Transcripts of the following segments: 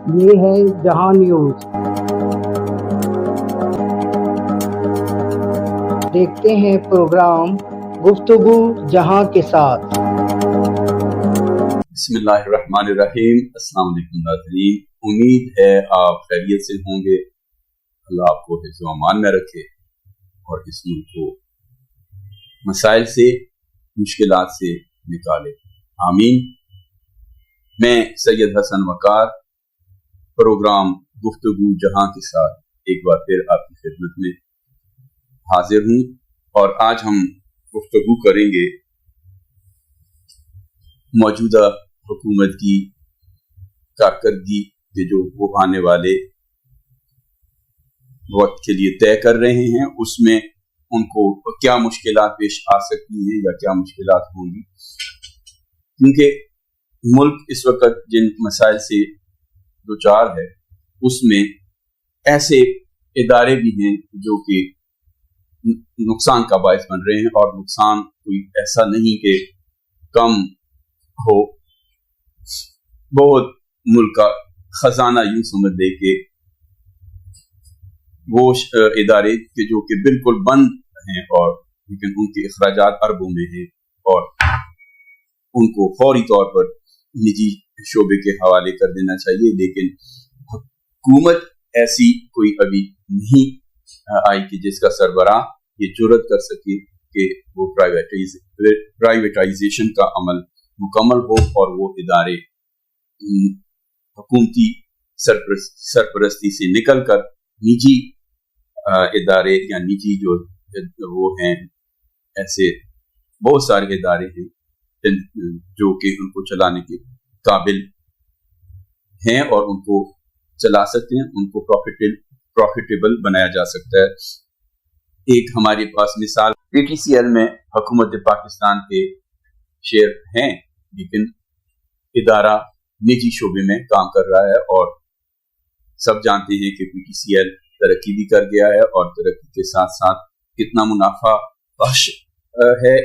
یہ ہے جہاں نیوز۔ دیکھتے ہیں پروگرام گفتگو جہاں کے ساتھ۔ بسم اللہ الرحمن الرحیم۔ السلام علیکم ناظرین، امید ہے آپ خیریت سے ہوں گے۔ اللہ آپ کو حفظ و امان میں رکھے اور اس ملک کو مسائل سے، مشکلات سے نکالے، آمین۔ میں سید حسن وقار پروگرام گفتگو جہاں کے ساتھ ایک بار پھر آپ کی خدمت میں حاضر ہوں، اور آج ہم گفتگو کریں گے موجودہ حکومت کی کارکردگی کے جو وہ آنے والے وقت کے لیے طے کر رہے ہیں، اس میں ان کو کیا مشکلات پیش آ سکتی ہیں یا کیا مشکلات ہوں گی، کیونکہ ملک اس وقت جن مسائل سے دوچار ہے اس میں ایسے ادارے بھی ہیں جو کہ نقصان کا باعث بن رہے ہیں، اور نقصان کوئی ایسا نہیں کہ کم ہو، بہت ملک کا خزانہ یوں سمجھ لے کہ وہ ادارے جو کہ بالکل بند ہیں، اور لیکن ان کے اخراجات اربوں میں ہیں، اور ان کو فوری طور پر نجی شعبے کے حوالے کر دینا چاہیے، لیکن حکومت ایسی کوئی ابھی نہیں آئی کہ جس کا سربراہ یہ جرأت کر سکے کہ وہ پرائیویٹائزیشن کا عمل مکمل ہو اور وہ ادارے حکومتی سرپرستی سے نکل کر نجی ادارے یا نجی جو وہ ہیں، ایسے بہت سارے ادارے ہیں جو کہ ان کو چلانے کے قابل ہیں اور ان کو چلا سکتے ہیں، ان کو پروفیٹیبل بنایا جا سکتا ہے۔ ایک ہمارے پاس مثال PTCL میں حکومت پاکستان کے شیئر ہیں، لیکن ادارہ نجی شعبے میں کام کر رہا ہے، اور سب جانتے ہیں کہ PTCL ترقی بھی کر گیا ہے، اور ترقی کے ساتھ ساتھ کتنا منافع بخش ہے،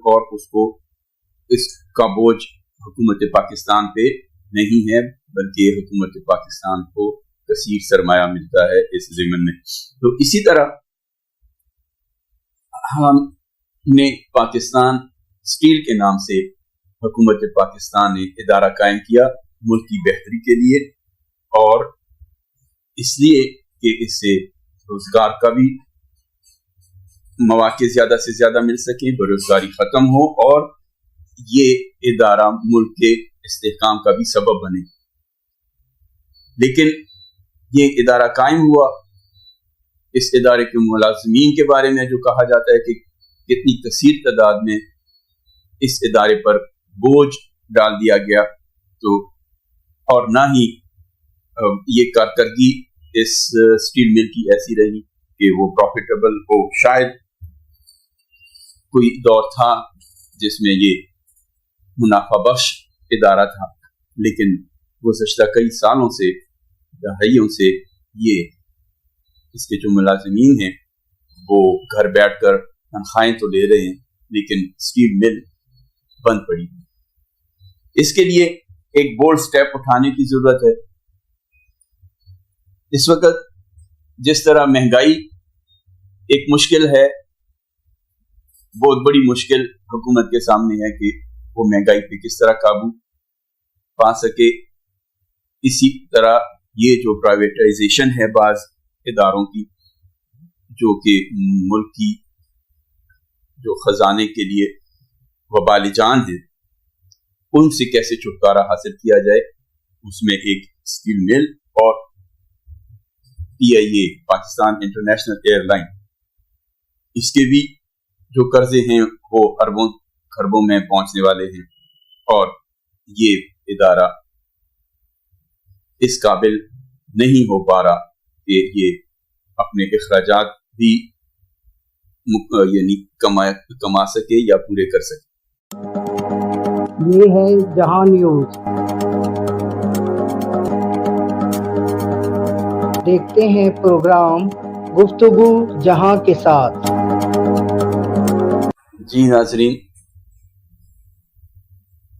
اور اس کا بوجھ حکومت پاکستان پہ نہیں ہے، بلکہ حکومت پاکستان کو کثیر سرمایہ ملتا ہے اس ضمن میں۔ تو اسی طرح ہم نے پاکستان اسٹیل کے نام سے حکومت پاکستان نے ادارہ قائم کیا ملک کی بہتری کے لیے، اور اس لیے کہ اس سے روزگار کا بھی مواقع زیادہ سے زیادہ مل سکیں، بے روزگاری ختم ہو، اور یہ ادارہ ملک کے استحکام کا بھی سبب بنے۔ لیکن یہ ادارہ قائم ہوا، اس ادارے کے ملازمین کے بارے میں جو کہا جاتا ہے کہ کتنی کثیر تعداد میں اس ادارے پر بوجھ ڈال دیا گیا، تو اور نہ ہی یہ کارکردگی اس اسٹیل مل کی ایسی رہی کہ وہ پروفیٹیبل ہو۔ شاید کوئی دور تھا جس میں یہ منافع بخش ادارہ تھا، لیکن گزشتہ کئی سالوں سے، دہائیوں سے یہ اس کے جو ملازمین ہیں وہ گھر بیٹھ کر تنخواہیں تو لے رہے ہیں، لیکن اسٹیل مل بند پڑی۔ اس کے لیے ایک بولڈ سٹیپ اٹھانے کی ضرورت ہے۔ اس وقت جس طرح مہنگائی ایک مشکل ہے، بہت بڑی مشکل حکومت کے سامنے ہے کہ وہ مہنگائی پہ کس طرح قابو پا سکے، اسی طرح یہ جو پرائیویٹائزیشن ہے بعض اداروں کی جو کہ ملک کی جو خزانے کے لیے وبال جان ہے، ان سے کیسے چھٹکارا حاصل کیا جائے۔ اس میں ایک اسٹیل مل اور PIA Pakistan international airline, اس کے بھی جو قرضے ہیں وہ اربوں خربوں میں پہنچنے والے ہیں، اور یہ ادارہ اس قابل نہیں ہو پا رہا کہ یہ اپنے اخراجات بھی یعنی کما سکے یا پورے کر سکے۔ یہ ہے جہاں نیوز۔ دیکھتے ہیں پروگرام گفتگو جہاں کے ساتھ۔ جی ناظرین،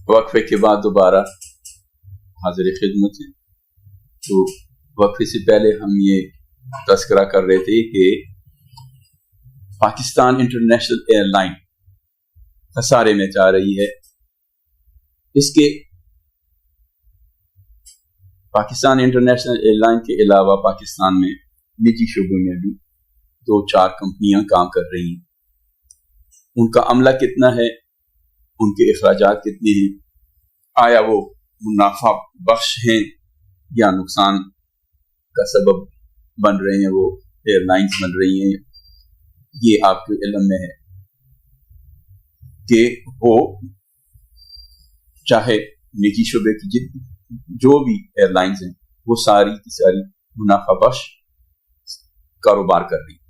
وقفے کے بعد دوبارہ حاضر خدمت ہیں۔ تو وقفے سے پہلے ہم یہ تذکرہ کر رہے تھے کہ پاکستان انٹرنیشنل ایئر لائن خسارے میں جا رہی ہے. اس کے پاکستان انٹرنیشنل ایئر لائن کے علاوہ پاکستان میں نجی شعبوں میں بھی 2-4 کمپنیاں کام کر رہی ہیں. ان کا عملہ کتنا ہے, ان کے اخراجات کتنے ہیں, آیا وہ منافع بخش ہیں یا نقصان کا سبب بن رہے ہیں, وہ ایئر لائنز بن رہی ہیں, یہ آپ کے علم میں ہے کہ وہ چاہے نجی شعبے کی جو بھی ایئر لائنز ہیں وہ ساری کی ساری منافع بخش کاروبار کر رہی ہیں.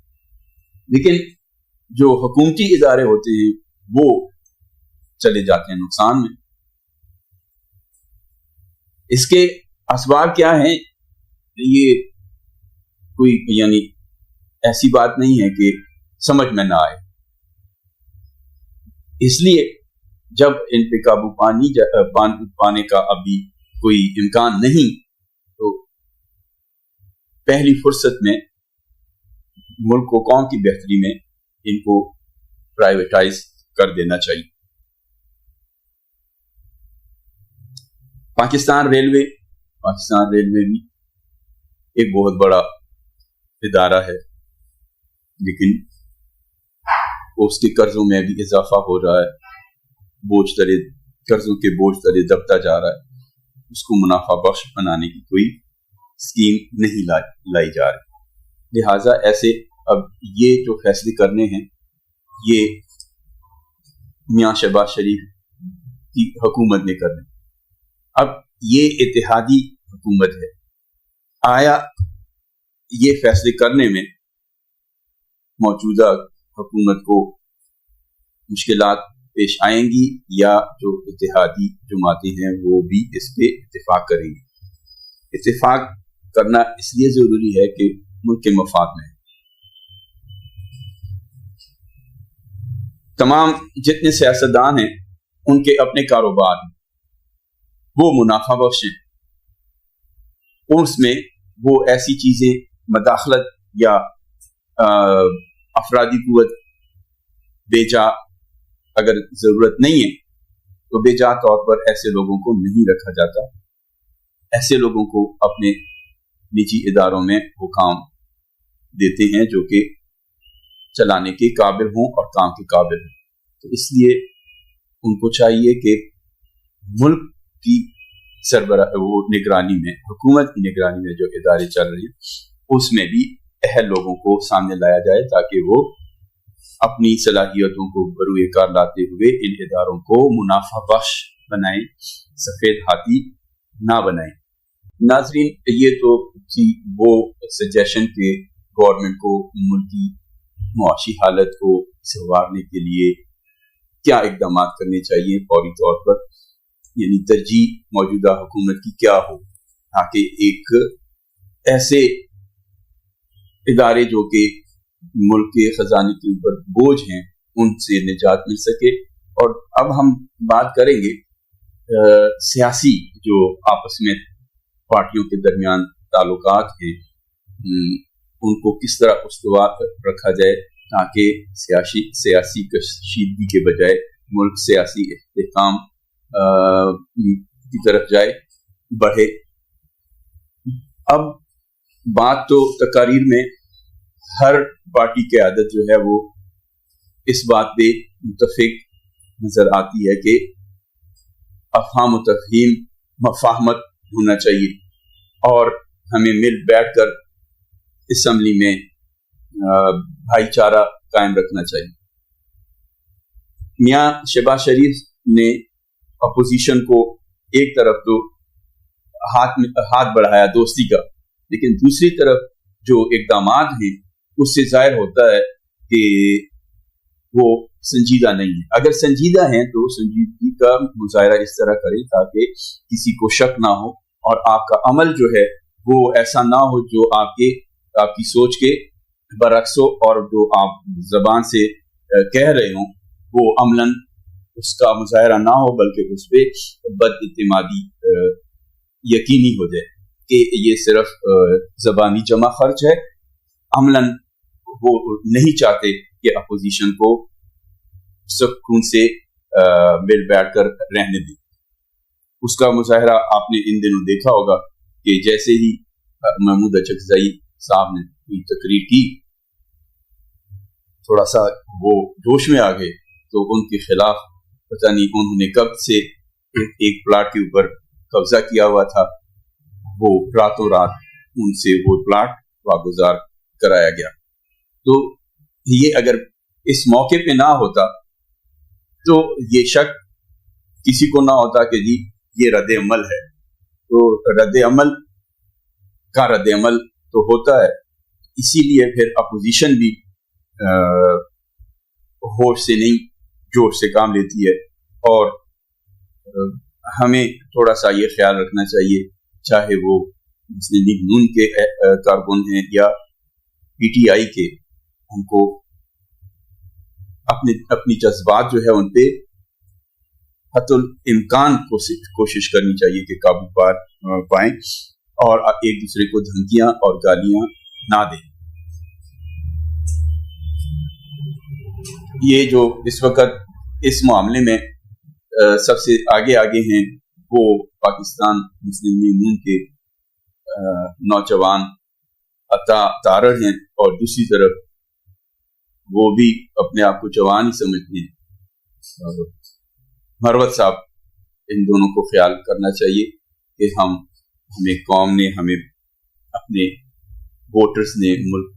لیکن جو حکومتی ادارے ہوتے ہیں وہ چلے جاتے ہیں نقصان میں. اس کے اسباب کیا ہیں؟ یہ کوئی یعنی ایسی بات نہیں ہے کہ سمجھ میں نہ آئے. اس لیے جب ان پہ قابو پانے کا ابھی کوئی امکان نہیں تو پہلی فرصت میں ملک کو قوم کی بہتری میں ان کو پرائیویٹائز کر دینا چاہیے. پاکستان ریلوے بھی ایک بہت بڑا ادارہ ہے, لیکن اس کے قرضوں میں بھی اضافہ ہو رہا ہے, قرضوں کے بوجھ تلے دبتا جا رہا ہے. اس کو منافع بخش بنانے کی کوئی اسکیم نہیں لائی جا رہی. لہٰذا ایسے اب یہ جو فیصلے کرنے ہیں یہ میاں شہباز شریف کی حکومت نے کرنے. اب یہ اتحادی حکومت ہے, آیا یہ فیصلے کرنے میں موجودہ حکومت کو مشکلات پیش آئیں گی یا جو اتحادی جماعتیں ہیں وہ بھی اس پہ اتفاق کریں گی؟ اتفاق کرنا اس لیے ضروری ہے کہ ملک کے مفاد میں تمام جتنے سیاستدان ہیں ان کے اپنے کاروبار ہیں, وہ منافع بخش ہیں. اس میں وہ ایسی چیزیں مداخلت یا افرادی قوت بے جا اگر ضرورت نہیں ہے تو بے جا طور پر ایسے لوگوں کو نہیں رکھا جاتا. ایسے لوگوں کو اپنے نجی اداروں میں وہ کام دیتے ہیں جو کہ چلانے کے قابل ہوں اور کام کے قابل ہوں. تو اس لیے ان کو چاہیے کہ ملک کی سربراہ وہ نگرانی میں, حکومت کی نگرانی میں جو ادارے چل رہے ہیں اس میں بھی اہل لوگوں کو سامنے لایا جائے تاکہ وہ اپنی صلاحیتوں کو بروئے کار لاتے ہوئے ان اداروں کو منافع بخش بنائیں, سفید ہاتھی نہ بنائیں. ناظرین, یہ تو تھی وہ سجیشن کہ گورنمنٹ کو ملکی معاشی حالت کو سنوارنے کے لیے کیا اقدامات کرنے چاہیے فوری طور پر, یعنی ترجیح موجودہ حکومت کی کیا ہو تاکہ ایک ایسے ادارے جو کہ ملک کے خزانے کے اوپر بوجھ ہیں ان سے نجات مل سکے. اور اب ہم بات کریں گے سیاسی جو آپس میں پارٹیوں کے درمیان تعلقات ہیں ان کو کس طرح استوار رکھا جائے تاکہ سیاسی کشیدگی کے بجائے ملک سیاسی استحکام کی طرف جائے, بڑھے. اب بات تو تقاریر میں ہر پارٹی قیادت جو ہے وہ اس بات پہ متفق نظر آتی ہے کہ افہام و تفہیم مفاہمت ہونا چاہیے اور ہمیں مل بیٹھ کر اسمبلی میں بھائی چارہ قائم رکھنا چاہیے. میاں شہباز شریف نے اپوزیشن کو ایک طرف تو ہاتھ بڑھایا دوستی کا, لیکن دوسری طرف جو اقدامات ہیں اس سے ظاہر ہوتا ہے کہ وہ سنجیدہ نہیں ہے. اگر سنجیدہ ہیں تو سنجیدگی کا مظاہرہ اس طرح کریں تاکہ کسی کو شک نہ ہو اور آپ کا عمل جو ہے وہ ایسا نہ ہو جو آپ کی سوچ کے برعکس ہو, اور جو آپ زبان سے کہہ رہے ہوں وہ عملاً اس کا مظاہرہ نہ ہو بلکہ اس پہ بد اعتمادی یقینی ہو جائے. کہ یہ صرف زبانی جمع خرچ ہے. عملاً وہ نہیں چاہتے کہ اپوزیشن کو سکون سے مل بیٹھ کر رہنے دیں. اس کا مظاہرہ آپ نے ان دنوں دیکھا ہوگا کہ جیسے ہی محمود اچکزئی صاحب نے تقریر کی, تھوڑا سا وہ جوش میں آ گئے تو ان کے خلاف پتہ نہیں انہوں نے کب سے ایک پلاٹ کے اوپر قبضہ کیا ہوا تھا, وہ راتوں رات ان سے وہ پلاٹ واگزار کرایا گیا. تو یہ اگر اس موقع پہ نہ ہوتا تو یہ شک کسی کو نہ ہوتا کہ جی یہ رد عمل ہے. تو رد عمل کا رد عمل تو ہوتا ہے, اسی لیے پھر اپوزیشن بھی ہوش سے نہیں جوش سے کام لیتی ہے. اور ہمیں تھوڑا سا یہ خیال رکھنا چاہیے, چاہے وہ مسلم لیگ نون کے کارکن ہیں یا پی ٹی آئی کے, ان کو اپنی جذبات جو ہے ان پہ حتی الامکان کوشش کرنی چاہیے کہ قابو پائیں اور ایک دوسرے کو دھمکیاں اور گالیاں نہ دیں. یہ جو اس وقت اس معاملے میں سب سے آگے ہیں وہ پاکستان مسلم لیگ نون کے نوجوان عطا تارڑ ہیں, اور دوسری طرف وہ بھی اپنے آپ کو جوان ہی سمجھتے ہیں مروت صاحب. ان دونوں کو خیال کرنا چاہیے کہ ہمیں قوم نے, ہمیں اپنے ووٹرز نے ملک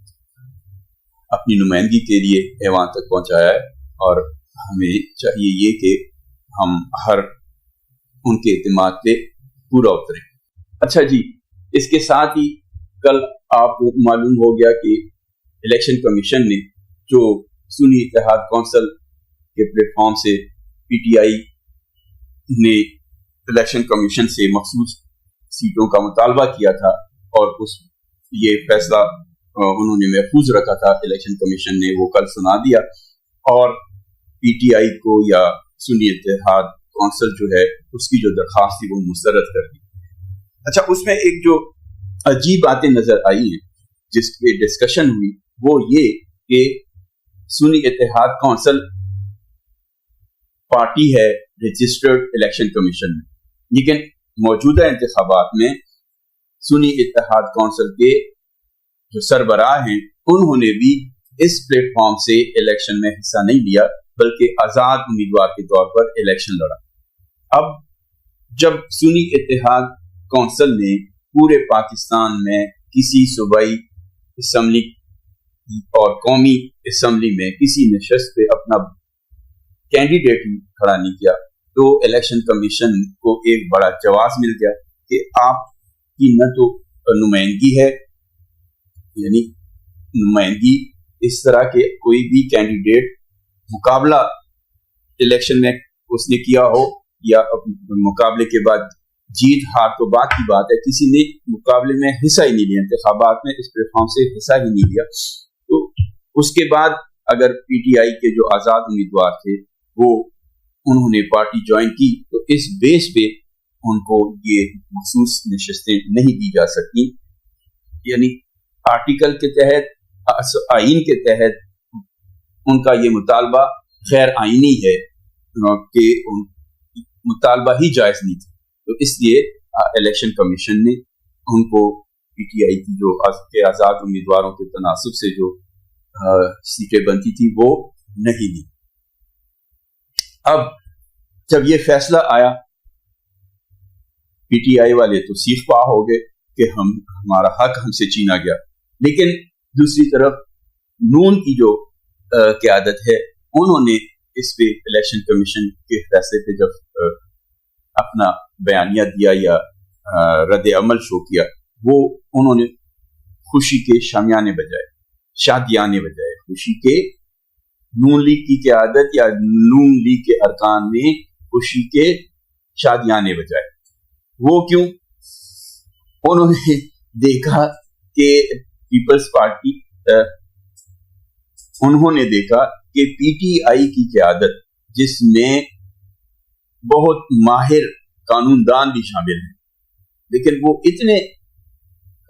اپنی نمائندگی کے لیے ایوان تک پہنچایا ہے, اور ہمیں چاہیے یہ کہ ہم ہر ان کے اعتماد پہ پورا اتریں. اچھا جی, اس کے ساتھ ہی کل آپ کو معلوم ہو گیا کہ الیکشن کمیشن نے جو سنی اتحاد کونسل کے پلیٹ فارم سے پی ٹی آئی نے الیکشن کمیشن سے مخصوص سیٹوں کا مطالبہ کیا تھا, اور یہ فیصلہ انہوں نے محفوظ رکھا تھا, الیکشن کمیشن نے وہ کل سنا دیا, اور پی ٹی آئی کو یا سنی اتحاد کونسل جو ہے اس کی جو درخواست تھی وہ مسترد کر دی. اچھا, اس میں ایک جو عجیب باتیں نظر آئی ہیں جس پہ ڈسکشن ہوئی وہ یہ کہ سنی اتحاد کونسل پارٹی ہے رجسٹرڈ الیکشن کمیشن میں, لیکن موجودہ انتخابات میں سنی اتحاد کونسل کے جو سربراہ ہیں انہوں نے بھی اس پلیٹ فارم سے الیکشن میں حصہ نہیں لیا, بلکہ آزاد امیدوار کے طور پر الیکشن لڑا. اب جب سنی اتحاد کونسل نے پورے پاکستان میں کسی صوبائی اسمبلی اور قومی اسمبلی میں کسی نشست پہ اپنا کینڈیڈیٹ کھڑا نہیں کیا, تو الیکشن کمیشن کو ایک بڑا جواز مل گیا کہ آپ کی نہ تو نمائندگی ہے, یعنی نمائندگی اس طرح کے کوئی بھی کینڈیڈیٹ مقابلہ الیکشن میں اس نے کیا ہو, یا مقابلے کے بعد جیت ہار تو بات کی بات ہے, کسی نے مقابلے میں حصہ ہی نہیں لیا, انتخابات میں اس پلیٹ فارم سے حصہ ہی نہیں لیا. تو اس کے بعد اگر پی ٹی آئی کے جو آزاد امیدوار تھے وہ انہوں نے پارٹی جوائن کی, تو اس بیس پہ ان کو یہ مخصوص نشستیں نہیں دی جا سکتی, یعنی آرٹیکل کے تحت, آئین کے تحت ان کا یہ مطالبہ غیر آئینی ہے کہ مطالبہ ہی جائز نہیں تھا. تو اس لیے الیکشن کمیشن نے ان کو پی ٹی آئی کی جو آزاد امیدواروں کے تناسب سے جو سیٹیں بنتی تھی وہ نہیں دی. اب جب یہ فیصلہ آیا پی ٹی آئی والے تو سیخ پا ہو گئے کہ ہمارا حق ہم سے چھینا گیا, لیکن دوسری طرف نون کی جو قیادت ہے انہوں نے اس پہ الیکشن کمیشن کے فیصلے پہ جب اپنا بیانیہ دیا یا رد عمل شو کیا, وہ انہوں نے خوشی کے شامیانے بجائے شادیانے بجائے خوشی کے نون لیگ کی قیادت یا نون لیگ کے ارکان میں خوشی کے شادیانے بجائے. وہ کیوں؟ انہوں نے دیکھا کہ پیپلز پارٹی انہوں نے دیکھا کہ پی ٹی آئی کی قیادت جس میں بہت ماہر قانون دان بھی شامل ہیں, لیکن وہ اتنے